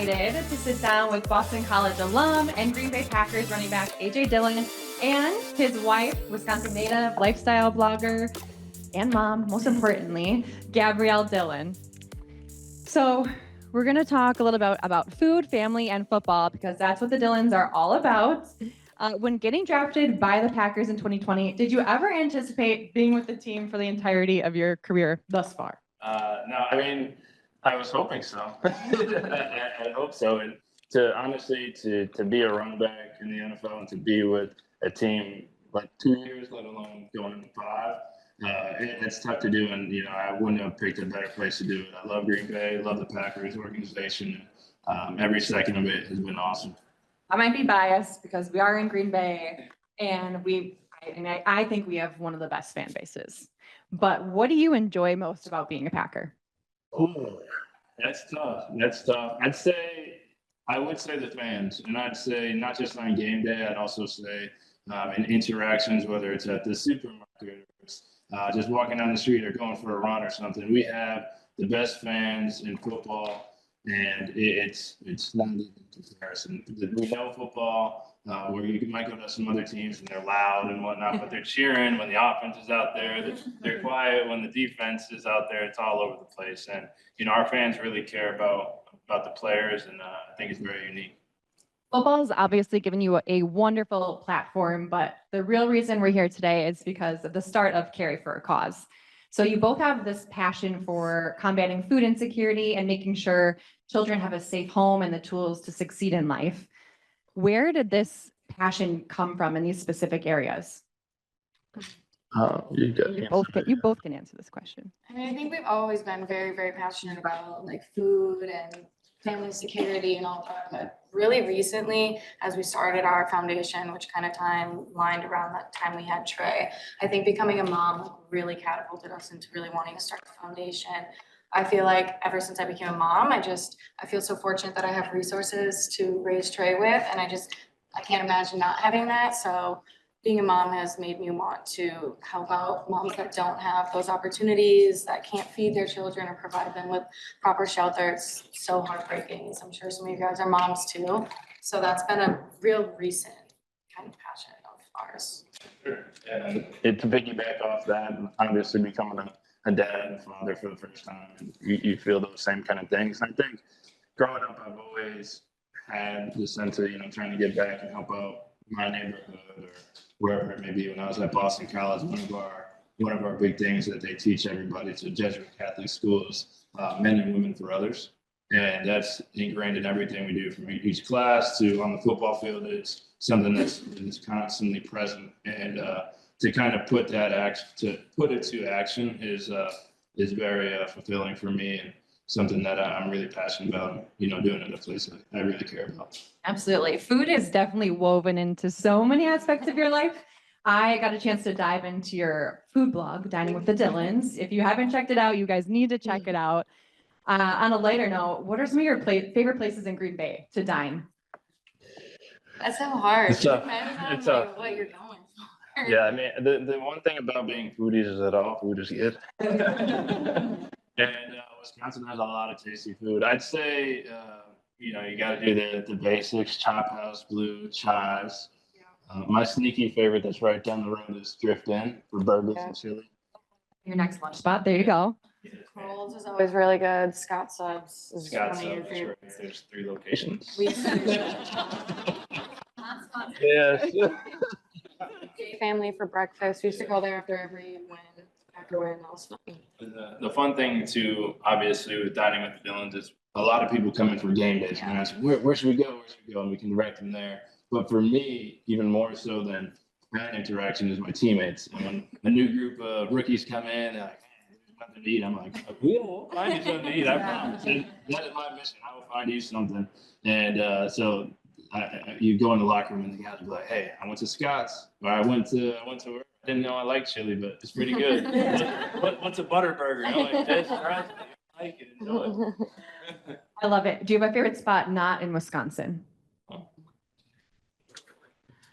excited to sit down with Boston College alum and Green Bay Packers running back AJ Dillon and his wife, Wisconsin native, lifestyle blogger, and mom, most importantly, Gabrielle Dillon. So we're going to talk a little bit about food, family, and football because that's what the Dillons are all about. When getting drafted by the Packers in 2020, did you ever anticipate being with the team for the entirety of your career thus far? No, I mean, I was hoping so. I hope so. And to honestly, to be a running back in the NFL and to be with a team like 2 years, let alone going into five, it's tough to do. And, I wouldn't have picked a better place to do it. I love Green Bay, love the Packers organization. Every second of it has been awesome. I might be biased because we are in Green Bay and I think we have one of the best fan bases. But what do you enjoy most about being a Packer? Oh, that's tough. That's tough. I would say the fans, and I'd say not just on game day. I'd also say in interactions, whether it's at the supermarket or it's just walking down the street or going for a run or something. We have the best fans in football. And it's not even comparison. We know football, where you might go to some other teams and they're loud and whatnot, but they're cheering when the offense is out there. They're quiet when the defense is out there. It's all over the place. And, our fans really care about the players, and I think it's very unique. Football has obviously given you a wonderful platform, but the real reason we're here today is because of the start of Carry for a Cause. So you both have this passion for combating food insecurity and making sure children have a safe home and the tools to succeed in life. Where did this passion come from in these specific areas? You both can answer this question. I mean, I think we've always been very, very passionate about like food and family security and all that. But really recently, as we started our foundation, which kind of time lined around that time we had Trey, I think becoming a mom really catapulted us into really wanting to start a foundation. I feel like ever since I became a mom, I feel so fortunate that I have resources to raise Trey with, and I can't imagine not having that. So being a mom has made me want to help out moms that don't have those opportunities, that can't feed their children or provide them with proper shelter. It's so heartbreaking. I'm sure some of you guys are moms too. So that's been a real recent kind of passion of ours. Sure. Yeah, to piggyback off that, obviously becoming a dad and a father for the first time, and you feel those same kind of things. And I think growing up, I've always had the sense of, trying to get back and help out my neighborhood or wherever it may be. When I was at Boston College, one of our big things that they teach everybody to Jesuit Catholic schools, men and women for others. And that's ingrained in everything we do, from each class to on the football field. It's something that's constantly present. And to kind of put it to action is very fulfilling for me, and something that I'm really passionate about, doing in a place that I really care about. Absolutely. Food is definitely woven into so many aspects of your life. I got a chance to dive into your food blog, Dining with the Dillons. If you haven't checked it out, you guys need to check it out. On a lighter note, what are some of your favorite places in Green Bay to dine? That's so hard. It's Depends on what you're going for. Yeah, I mean, the one thing about being foodies is that all food is good. And Wisconsin has a lot of tasty food. I'd say, you got to do the basics: Chop House, Blue, Chives. My sneaky favorite that's right down the road is Drift In for burgers and chili. Your next lunch spot. There you go. Coles is always really good. Scott Subs is Scott one of your Subs, favorites. right. There's 3 locations. Yes. Family for breakfast. We used to go there after win. The fun thing too, obviously, with Dining with the Dillons is a lot of people come in for game days and ask, where should we go? Where should we go? And we can direct them there. But for me, even more so than fan interaction, is my teammates. And when a new group of rookies come in, they're like, there's nothing to eat. I'm like, we'll find you something to eat. I promise. And that is my mission. I will find you something. And so you go in the locker room and the guys will be like, hey, I went to Scott's, or I went to where I didn't know I liked chili, but it's pretty good. What's a butter burger? I'm like, this, right? I like it. Enjoy it. I love it. Do you have a favorite spot not in Wisconsin?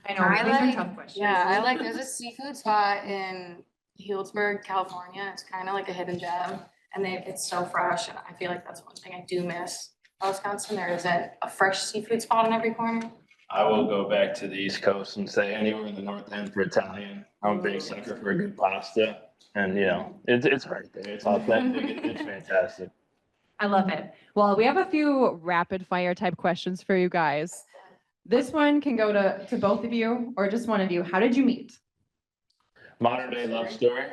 I know, these are tough questions. Yeah, there's a seafood spot in Healdsburg, California. It's kind of like a hidden gem, and it's so fresh, and I feel like that's one thing I do miss Wisconsin, there isn't a fresh seafood spot on every corner. I will go back to the East Coast and say anywhere in the North End for Italian. I'm a big sucker for a good pasta, and it's right there. It's authentic. It's fantastic. I love it. Well, we have a few rapid fire type questions for you guys. This one can go to both of you or just one of you. How did you meet? Modern day love story.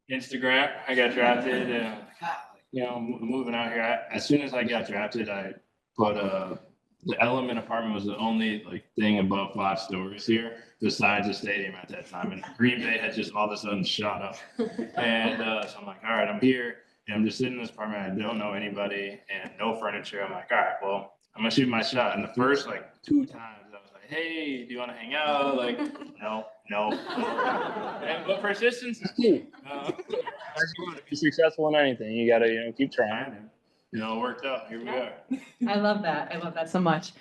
Instagram. I got drafted. Moving out here. As soon as I got drafted, I put the Element apartment was the only thing above 5 stories here, besides the stadium at that time. And Green Bay had just all of a sudden shot up. And so I'm like, all right, I'm here. And I'm just sitting in this apartment. I don't know anybody and no furniture. I'm like, all right, well, I'm gonna shoot my shot. And the first 2 times I was like, hey, do you want to hang out? No. But persistence is key. As you want to be successful in anything, you gotta keep trying. And, it worked out. Here we are. I love that. I love that so much.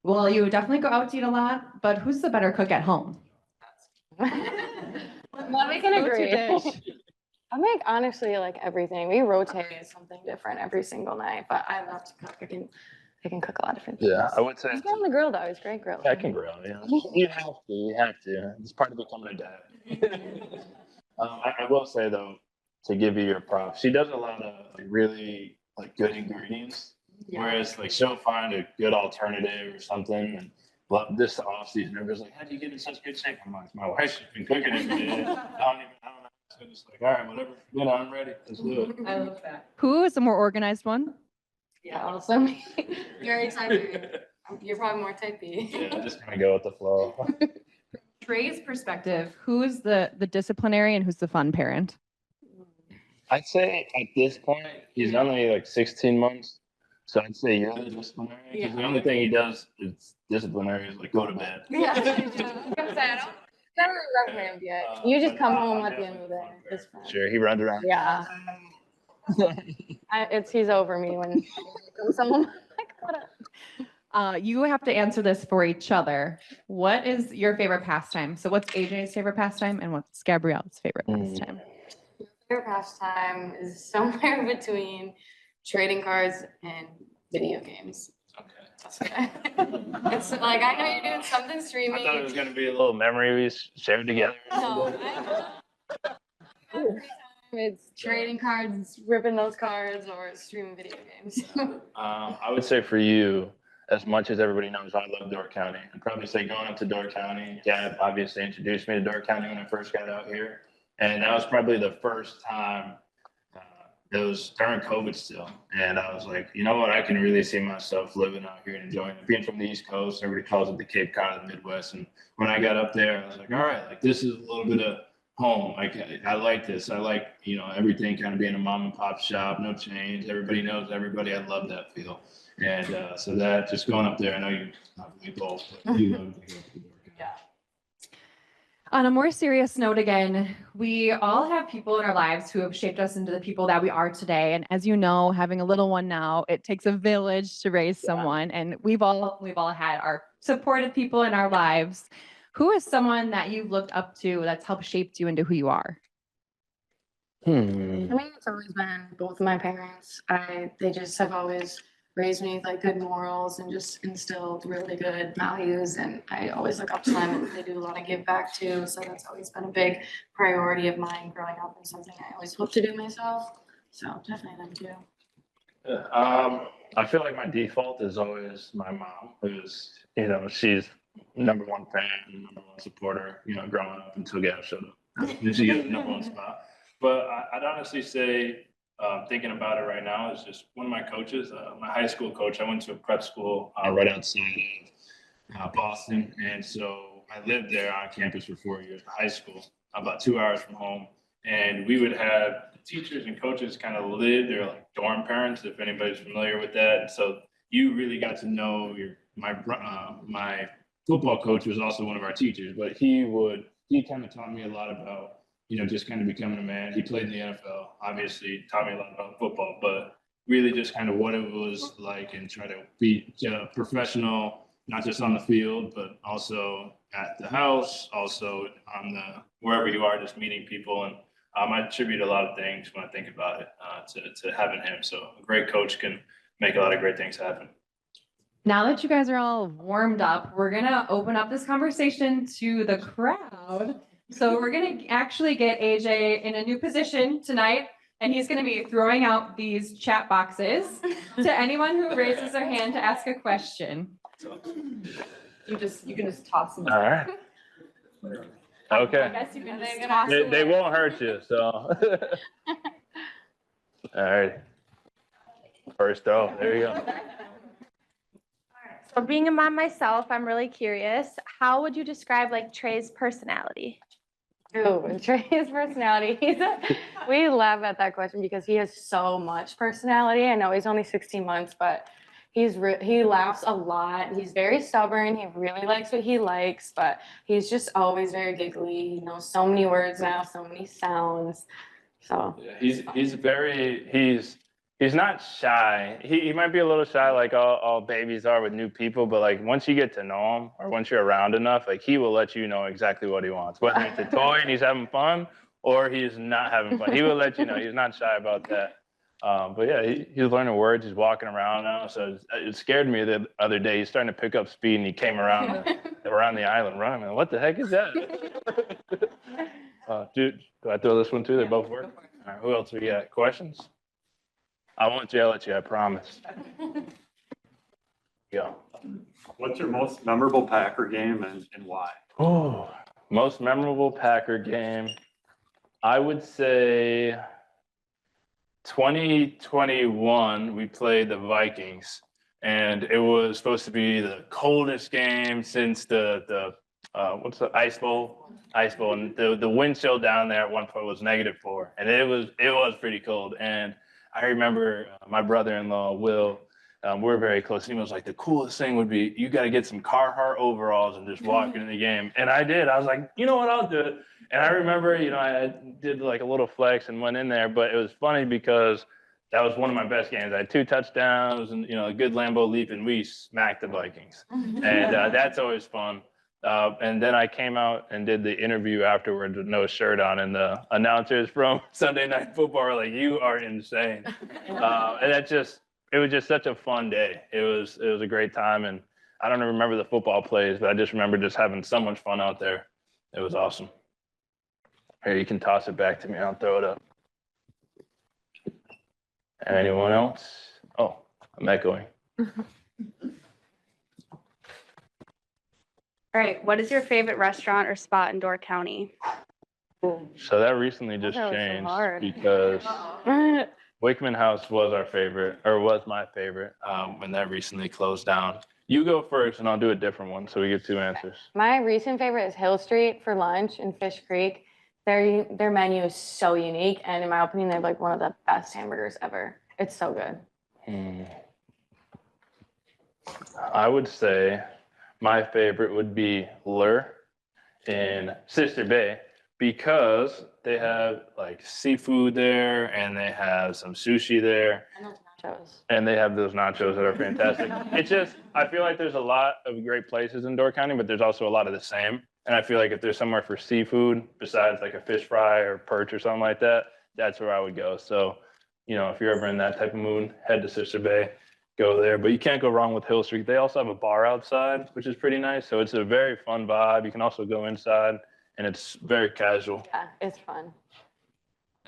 Well, you definitely go out to eat a lot, but who's the better cook at home? Well, we can agree. I make honestly everything. We rotate something different every single night, but I love to cook. I can cook a lot of different things. Yeah, I would say. He's good on the grill though. He's a great grill. I can grill. Yeah, you have to. It's part of becoming a dad. I will say though, to give you your props, she does a lot of really good ingredients. Yeah. Whereas she'll find a good alternative or something. And this off season, everybody's like, "How do you get in such good shape?" I'm like, "My wife's been cooking every day. I don't know." So just all right, whatever. I'm ready. Let's do it. I love that. Who is the more organized one? Yeah, also me. You're excited. You're probably more type B. Yeah, just kind of go with the flow. Trey's perspective, who's the disciplinary and who's the fun parent? I'd say at this point, he's only 16 months. So I'd say you're the disciplinary. Because the only thing he does is disciplinary is go to bed. Yeah. I don't remember him yet. You just come home at the end of the day. It's fine. Sure, he runs around. Yeah. He's over me when someone you have to answer this for each other. What is your favorite pastime? So what's AJ's favorite pastime and what's Gabrielle's favorite pastime? Favorite pastime is somewhere between trading cards and video games. Okay. That's okay. It's I know you're doing something streaming. I thought it was going to be a little memory we shared together. No. It's trading cards, ripping those cards, or streaming video games. I would say for you, as much as everybody knows, I love Door County. I'd probably say going up to Door County. Dad obviously introduced me to Door County when I first got out here. And that was probably the first time, it was during COVID still. And I was like, you know what, I can really see myself living out here and enjoying it. Being from the East Coast, everybody calls it the Cape Cod of the Midwest. And when I got up there, I was like, all right, this is a little bit of home. I like this. I like, everything kind of being a mom and pop shop, no change. Everybody knows everybody. I love that feel. And so that just going up there, I know you probably both, but you love to go up to Door County. Yeah. On a more serious note again, we all have people in our lives who have shaped us into the people that we are today. And as you know, having a little one now, it takes a village to raise someone. And we've all had our supportive people in our lives. Who is someone that you've looked up to that's helped shape you into who you are? I mean, it's always been both of my parents. They just have always raised me with good morals and just instilled really good values, and I always look up to them, and they do a lot of give back too, so that's always been a big priority of mine growing up and something I always hope to do myself. So definitely them too. I feel like my default is always my mom, who's, she's number one fan, number one supporter, growing up until Gab showed up. She gets the number one spot. But I'd honestly say, thinking about it right now, is just one of my coaches, my high school coach. I went to a prep school right outside of Boston. And so I lived there on campus for 4 years, high school, about 2 hours from home. And we would have the teachers and coaches kind of live, they're like dorm parents, if anybody's familiar with that. And so you really got to know my football coach was also one of our teachers, but he kind of taught me a lot about, just kind of becoming a man. He played in the NFL, obviously taught me a lot about football, but really just kind of what it was like and try to be professional, not just on the field, but also at the house, also on wherever you are, just meeting people. And I attribute a lot of things when I think about it to having him. So a great coach can make a lot of great things happen. Now that you guys are all warmed up, we're gonna open up this conversation to the crowd. So we're gonna actually get AJ in a new position tonight, and he's gonna be throwing out these chat boxes to anyone who raises their hand to ask a question. You can just toss them. All right. I Okay. guess you can just toss them. They won't hurt you, so. All right. First throw. There you go. So being a mom myself, I'm really curious. How would you describe like Trey's personality? Ooh, Trey's personality. We laugh at that question because he has so much personality. I know he's only 16 months, but he laughs a lot. He's very stubborn. He really likes what he likes, but he's just always very giggly. He knows so many words now, so many sounds. So He's not shy. He might be a little shy like all babies are with new people, but like once you get to know him or once you're around enough, like he will let you know exactly what he wants. Whether it's a toy and he's having fun or he's not having fun. He will let you know. He's not shy about that. But yeah, he's learning words. He's walking around now. So it scared me the other day. He's starting to pick up speed and he came around the island running. Like, what the heck is that? Dude, do I throw this one too? They both work. All right, who else we got? Questions? I won't yell at you, I promise. Go. What's your most memorable Packer game and why? Oh, most memorable Packer game. I would say 2021, we played the Vikings, and it was supposed to be the coldest game since the what's the Ice Bowl? Ice Bowl, and the wind chill down there at one point was -4, and it was pretty cold. And I remember my brother-in-law, Will, we're very close. He was like, the coolest thing would be you got to get some Carhartt overalls and just walk into the game. And I did. I was like, you know what, I'll do it. And I remember, I did like a little flex and went in there. But it was funny because that was one of my best games. I had 2 touchdowns and, a good Lambeau leap, and we smacked the Vikings. And that's always fun. And then I came out and did the interview afterwards with no shirt on, and the announcers from Sunday Night Football were like, "You are insane." And it was just such a fun day. It was a great time, and I don't remember the football plays, but I just remember just having so much fun out there. It was awesome. Here, you can toss it back to me. I'll throw it up. Anyone else? Oh, I'm echoing. All right, what is your favorite restaurant or spot in Door County? So that recently just That was so changed hard. because Wakeman House was our favorite, or was my favorite, when that recently closed down. You go first, and I'll do a different one, so we get 2 answers. my recent favorite is Hill Street for lunch in Fish Creek. Their menu is so unique, and in my opinion, they have like one of the best hamburgers ever. It's so good. I would say my favorite would be Lure in Sister Bay because they have like seafood there and they have some sushi there. And those nachos. And they have those nachos that are fantastic. It's just, I feel like there's a lot of great places in Door County, but there's also a lot of the same. And I feel like if there's somewhere for seafood besides like a fish fry or perch or something like that, that's where I would go. So, if you're ever in that type of mood, head to Sister Bay, go there. But you can't go wrong with Hill Street. They also have a bar outside, which is pretty nice. So it's a very fun vibe. You can also go inside, and it's very casual. Yeah, it's fun.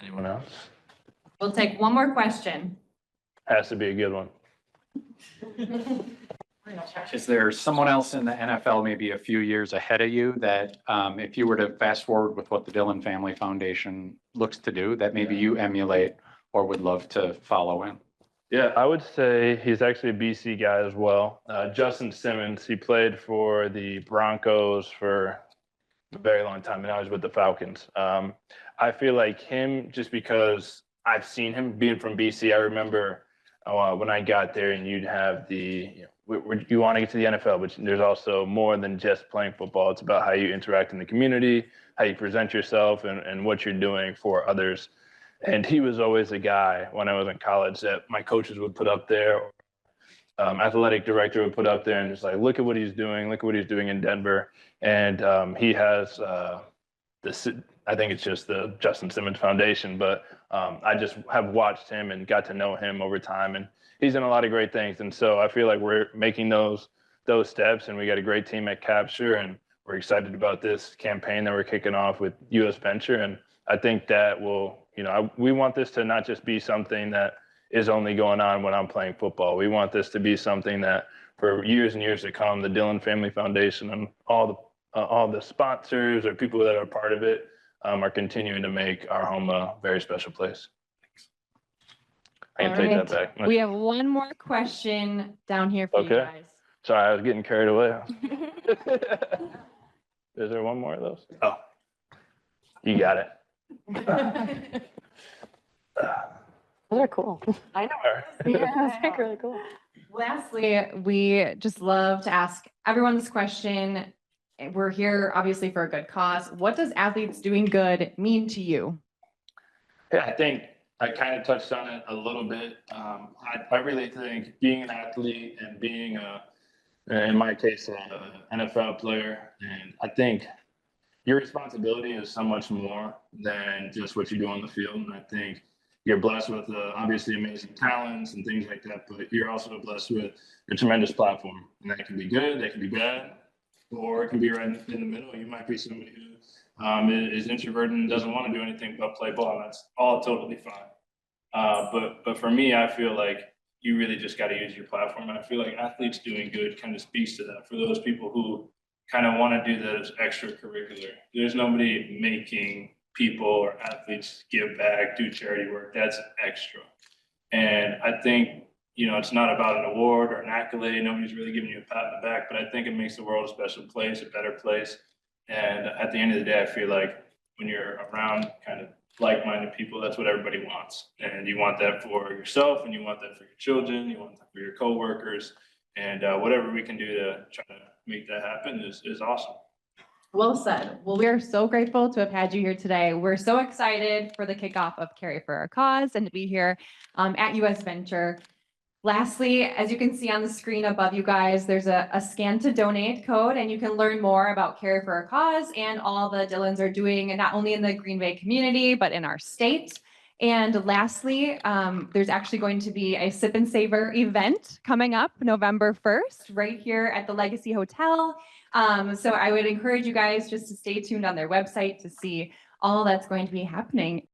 Anyone else? We'll take one more question. Has to be a good one. Is there someone else in the NFL maybe a few years ahead of you that if you were to fast forward with what the Dillon Family Foundation looks to do, that maybe you emulate or would love to follow in? Yeah, I would say he's actually a BC guy as well. Justin Simmons, he played for the Broncos for a very long time, and now he's with the Falcons. I feel like him, just because I've seen him being from BC. I remember when I got there, and you'd have you want to get to the NFL, but there's also more than just playing football. It's about how you interact in the community, how you present yourself, and what you're doing for others. And he was always a guy when I was in college that my coaches would put up there, athletic director would put up there and just like, look at what he's doing in Denver. And he has I think it's just the Justin Simmons Foundation, but I just have watched him and got to know him over time, and he's done a lot of great things. And so I feel like we're making those steps, and we got a great team at Capture, and we're excited about this campaign that we're kicking off with US Venture. And I think that will, we want this to not just be something that is only going on when I'm playing football. We want this to be something that for years and years to come, the Dillon Family Foundation and all the sponsors or people that are part of it are continuing to make our home a very special place. I can All take right. that back. We have one more question down here for you Okay. guys. Sorry, I was getting carried away. Is there one more of those? Oh, you got it. Those are cool. I know. Yeah, those are really cool. Lastly, we just love to ask everyone this question. We're here obviously for a good cause. What does athletes doing good mean to you? Yeah, I think I kind of touched on it a little bit. I really think being an athlete and being in my case, an NFL player, and I think your responsibility is so much more than just what you do on the field. And I think you're blessed with obviously amazing talents and things like that, but you're also blessed with a tremendous platform. And that can be good, that can be bad, or it can be right in the middle. You might be somebody who is introverted and doesn't want to do anything but play ball, and that's all totally fine. But for me, I feel like you really just got to use your platform. And I feel like athletes doing good kind of speaks to that for those people who kind of want to do that as extracurricular. There's nobody making people or athletes give back, do charity work. That's extra. And I think, it's not about an award or an accolade. Nobody's really giving you a pat on the back, but I think it makes the world a special place, a better place. And at the end of the day, I feel like when you're around kind of like-minded people, that's what everybody wants. And you want that for yourself, and you want that for your children, you want that for your coworkers, and whatever we can do to try to make that happen is awesome. Well said. Well, we are so grateful to have had you here today. We're so excited for the kickoff of Carry for Our Cause and to be here at US Venture. Lastly, as you can see on the screen above you guys, there's a scan to donate code, and you can learn more about Carry for Our Cause and all the Dillons are doing, and not only in the Green Bay community, but in our state. And lastly, there's actually going to be a Sip and Savor event coming up November 1st, right here at the Legacy Hotel. So I would encourage you guys just to stay tuned on their website to see all that's going to be happening.